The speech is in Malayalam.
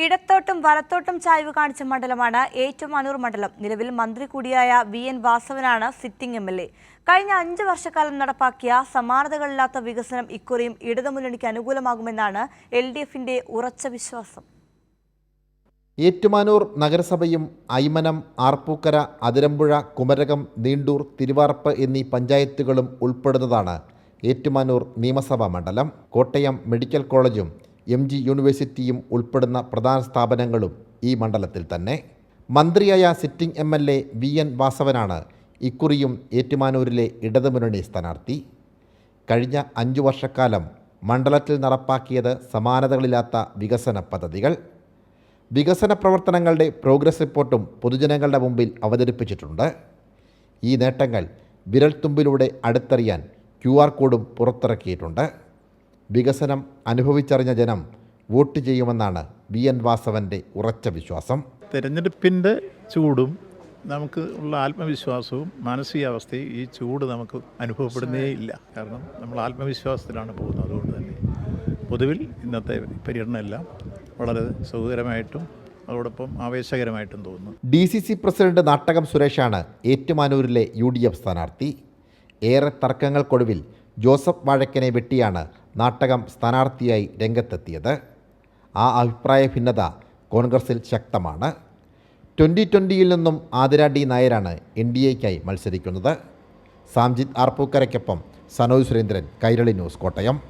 ഇടത്തോട്ടും വലത്തോട്ടും ചായ്വ് കാണിച്ച മണ്ഡലമാണ് ഏറ്റുമാനൂർ മണ്ഡലം. നിലവിൽ മന്ത്രി കൂടിയായ VN വാസവനാണ് സിറ്റിംഗ് MLA. കഴിഞ്ഞ 5 വർഷക്കാലം നടപ്പാക്കിയ സമാനതകളില്ലാത്ത വികസനം ഇക്കുറിയും ഇടതുമുന്നണിക്ക് അനുകൂലമാകുമെന്നാണ് LDFന്റെ ഉറച്ച വിശ്വാസം. ഏറ്റുമാനൂർ നഗരസഭയും ഐമനം, ആർപ്പൂക്കര, അതിരമ്പുഴ, കുമരകം, നീണ്ടൂർ, തിരുവാർപ്പ് എന്നീ പഞ്ചായത്തുകളും ഉൾപ്പെടുന്നതാണ് ഏറ്റുമാനൂർ നിയമസഭാ മണ്ഡലം. കോട്ടയം മെഡിക്കൽ കോളേജും MG യൂണിവേഴ്സിറ്റിയും ഉൾപ്പെടുന്ന പ്രധാന സ്ഥാപനങ്ങളും ഈ മണ്ഡലത്തിൽ തന്നെ. മന്ത്രിയായ സിറ്റിംഗ് MLA VN വാസവനാണ് ഇക്കുറിയും ഏറ്റുമാനൂരിലെ ഇടതുമുന്നണി സ്ഥാനാർത്ഥി. കഴിഞ്ഞ 5 വർഷക്കാലം മണ്ഡലത്തിൽ നടപ്പാക്കിയത് സമാനതകളില്ലാത്ത വികസന പദ്ധതികൾ. വികസന പ്രവർത്തനങ്ങളുടെ പ്രോഗ്രസ് റിപ്പോർട്ടും പൊതുജനങ്ങളുടെ മുമ്പിൽ അവതരിപ്പിച്ചിട്ടുണ്ട്. ഈ നേട്ടങ്ങൾ വിരൽത്തുമ്പിലൂടെ അടുത്തറിയാൻ QR കോഡും പുറത്തിറക്കിയിട്ടുണ്ട്. വികസനം അനുഭവിച്ചറിഞ്ഞ ജനം വോട്ട് ചെയ്യുമെന്നാണ് VN വാസവൻ്റെ ഉറച്ച വിശ്വാസം. തെരഞ്ഞെടുപ്പിൻ്റെ ചൂടും നമുക്ക് ഉള്ള ആത്മവിശ്വാസവും മാനസികാവസ്ഥയും ഈ ചൂട് നമുക്ക് അനുഭവപ്പെടുന്നേ ഇല്ല. കാരണം നമ്മൾ ആത്മവിശ്വാസത്തിലാണ് പോകുന്നത്. അതുകൊണ്ട് തന്നെ പൊതുവിൽ ഇന്നത്തെ പര്യടനമെല്ലാം വളരെ സുഖകരമായിട്ടും അതോടൊപ്പം ആവേശകരമായിട്ടും തോന്നുന്നു. DCC പ്രസിഡന്റ് നാട്ടകം സുരേഷാണ് ഏറ്റുമാനൂരിലെ UDF സ്ഥാനാർത്ഥി. ഏറെ തർക്കങ്ങൾക്കൊടുവിൽ ജോസഫ് വാഴക്കനെ വെട്ടിയാണ് നാട്ടകം സ്ഥാനാർത്ഥിയായി രംഗത്തെത്തിയത്. ആ അഭിപ്രായ ഭിന്നത കോൺഗ്രസിൽ ശക്തമാണ്. 2020 നിന്നും ആതിര D നായരാണ് NDAയ്ക്കായി മത്സരിക്കുന്നത്. സാംജിത് ആർപ്പൂക്കരയ്ക്കൊപ്പം സനോജ് സുരേന്ദ്രൻ, കൈരളി ന്യൂസ്, കോട്ടയം.